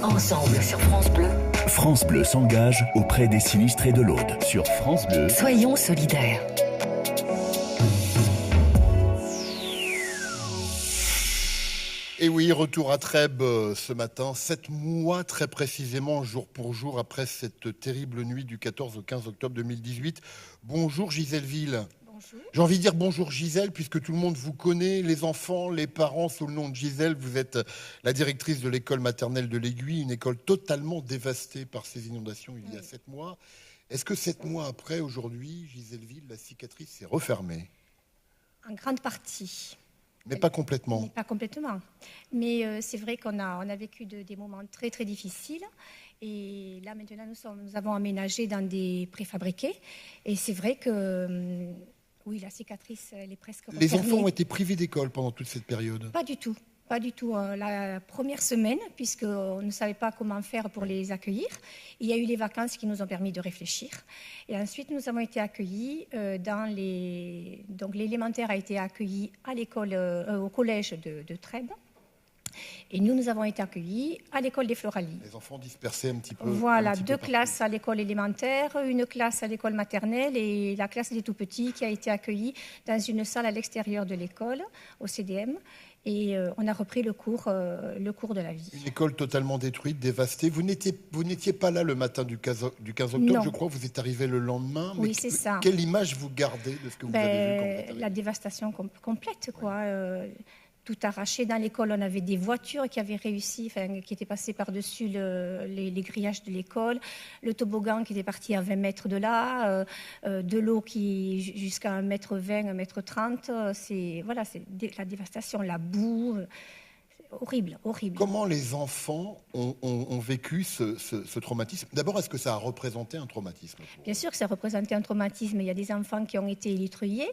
Ensemble sur France Bleu. France Bleu s'engage auprès des sinistrés de l'Aude. Sur France Bleu, Soyons solidaires. Et oui, retour à Trèbes ce matin, 7 mois très précisément, jour pour jour, après cette terrible nuit du 14 au 15 octobre 2018. Bonjour Gisèle Ville. Bonjour. J'ai envie de dire bonjour Gisèle, puisque tout le monde vous connaît, les enfants, les parents, sous le nom de Gisèle. Vous êtes la directrice de l'école maternelle de l'Aiguille, une école totalement dévastée par ces inondations il y a 7 mois. Est-ce que 7 mois après, aujourd'hui, Gisèle Ville, la cicatrice s'est refermée ? En grande partie. Mais pas complètement. Mais pas complètement. Mais c'est vrai qu'on a vécu des moments très très difficiles. Et là maintenant nous avons aménagé dans des préfabriqués. Et c'est vrai que oui, la cicatrice elle est presque refermée. Les enfants ont été privés d'école pendant toute cette période ? Pas du tout. Pas du tout. La première semaine, puisqu'on ne savait pas comment faire pour les accueillir, il y a eu les vacances qui nous ont permis de réfléchir. Et ensuite, nous avons été accueillis Donc, l'élémentaire a été accueilli à l'école, au collège de Trèbes. Et nous avons été accueillis à l'école des Floralies. Les enfants dispersés un petit peu. Voilà, 2 classes à l'école élémentaire, 1 classe à l'école maternelle et la classe des tout-petits qui a été accueillie dans une salle à l'extérieur de l'école, au CDM. Et on a repris le cours de la vie. Une école totalement détruite, dévastée. Vous n'étiez pas là le matin du 15 octobre, non. Je crois. Vous êtes arrivé le lendemain. Oui, c'est ça. Quelle image vous gardez de ce que vous avez vu quand vous êtes arrivé ? La dévastation complète, quoi. Tout arraché. Dans l'école, on avait des voitures qui avaient réussi, qui étaient passées par-dessus les grillages de l'école, le toboggan qui était parti à 20 mètres de là, de l'eau qui jusqu'à 1,20 m, 1,30 m. C'est la dévastation, la boue. Horrible, horrible. Comment les enfants ont vécu ce traumatisme ? D'abord, est-ce que ça a représenté un traumatisme ? Bien sûr que ça représentait un traumatisme. Il y a des enfants qui ont été élitreuillés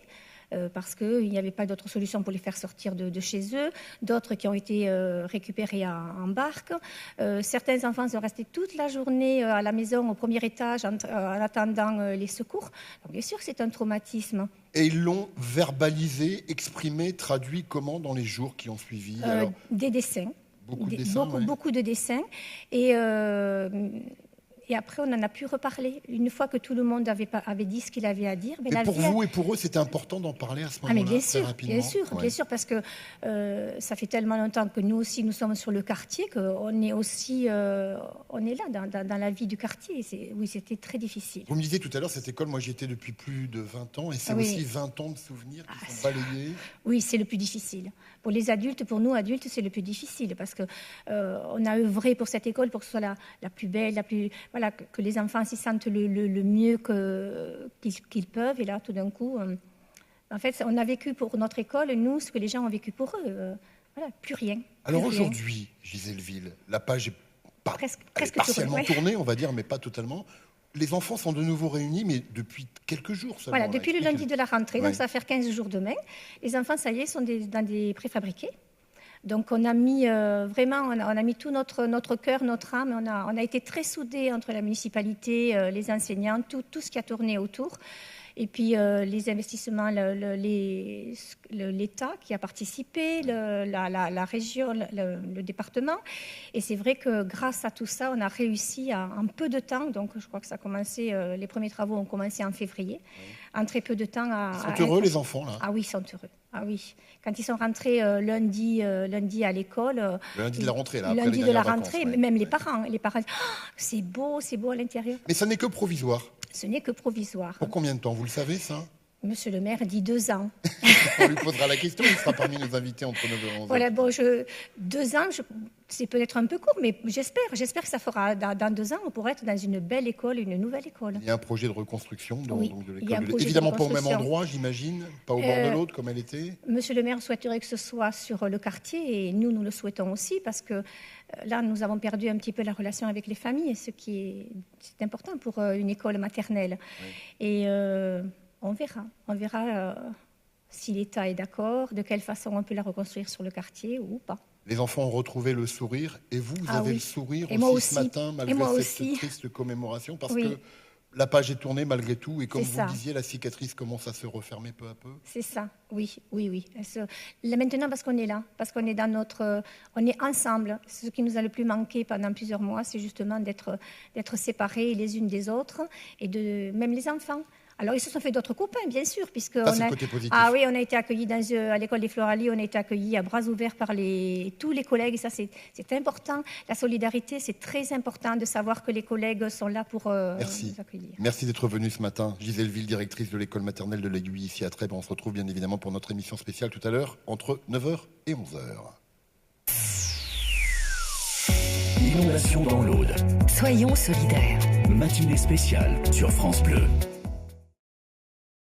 parce qu'il n'y avait pas d'autre solution pour les faire sortir de chez eux. D'autres qui ont été récupérés en barque. Certains enfants sont restés toute la journée à la maison, au premier étage, en attendant les secours. Donc, bien sûr que c'est un traumatisme. Et ils l'ont verbalisé, exprimé, traduit comment dans les jours qui ont suivi ? Des dessins. Beaucoup de dessins. Et après, on en a pu reparler. Une fois que tout le monde avait dit ce qu'il avait à dire. Mais pour vous et pour eux, c'était important d'en parler à ce moment-là, mais très rapidement. Bien sûr, parce que ça fait tellement longtemps que nous aussi, nous sommes sur le quartier, qu'on est aussi, on est là, dans la vie du quartier. Oui, c'était très difficile. Vous me disiez tout à l'heure, cette école, moi j'y étais depuis plus de 20 ans, et c'est aussi 20 ans de souvenirs qui sont balayés. Oui, c'est le plus difficile. Pour les adultes, pour nous adultes, c'est le plus difficile, parce que on a œuvré pour cette école, pour que ce soit la plus belle, voilà, que les enfants s'y sentent le mieux qu'ils peuvent. Et là, tout d'un coup, en fait, on a vécu pour notre école, nous, ce que les gens ont vécu pour eux. Voilà, plus rien. Alors aujourd'hui, Gisèle Ville, la page est presque partiellement tournée, on va dire, mais pas totalement. Les enfants sont de nouveau réunis, mais depuis quelques jours seulement. Voilà, depuis le lundi de la rentrée, donc ça va faire 15 jours demain. Les enfants, ça y est, sont dans des préfabriqués. Donc on a mis on a mis tout notre cœur, notre âme. On a été très soudés entre la municipalité, les enseignants, tout ce qui a tourné autour. Et puis les investissements, l'État qui a participé, la région, le département. Et c'est vrai que grâce à tout ça, on a réussi en peu de temps. Donc je crois que ça a commencé, les premiers travaux ont commencé en février. En très peu de temps. Ils sont heureux les enfants là ? Ah oui, ils sont heureux. Ah oui. Quand ils sont rentrés lundi à l'école. Le lundi de la rentrée là. Lundi de la rentrée, même les parents. C'est beau à l'intérieur. Mais ça n'est que provisoire. Ce n'est que provisoire. Pour combien de temps, vous le savez, ça ? Monsieur le maire dit 2 ans. On lui posera la question, il sera parmi nos invités entre 9 et 11 ans. Voilà, 2 ans, c'est peut-être un peu court, mais j'espère que ça fera, dans 2 ans, on pourra être dans une belle école, une nouvelle école. Il y a un projet de reconstruction de l'école. Il Évidemment pas au même endroit, j'imagine, pas au bord de l'autre comme elle était. Monsieur le maire souhaiterait que ce soit sur le quartier, et nous le souhaitons aussi, parce que là, nous avons perdu un petit peu la relation avec les familles, ce qui est important pour une école maternelle. Oui. Et on verra si l'État est d'accord, de quelle façon on peut la reconstruire sur le quartier ou pas. Les enfants ont retrouvé le sourire, et vous avez le sourire aussi ce matin, malgré cette triste commémoration, parce que la page est tournée malgré tout, et comme C'est vous ça. le disiez, la cicatrice commence à se refermer peu à peu. C'est ça, oui. Là, maintenant, parce qu'on est là, parce qu'on est on est ensemble. Ce qui nous a le plus manqué pendant plusieurs mois, c'est justement d'être séparés les unes des autres, et même les enfants. Alors, ils se sont fait d'autres copains, bien sûr, puisque Ça, c'est le côté positif. Ah oui, on a été accueillis à l'école des Floralies, on a été accueillis à bras ouverts par tous les collègues, et ça, c'est important. La solidarité, c'est très important de savoir que les collègues sont là pour nous accueillir. Merci d'être venue ce matin. Gisèle Ville, directrice de l'école maternelle de l'Aiguille, ici à Trèbes. On se retrouve bien évidemment pour notre émission spéciale tout à l'heure, entre 9h et 11h. Inondation dans l'Aude. Soyons solidaires. Matinée spéciale sur France Bleu.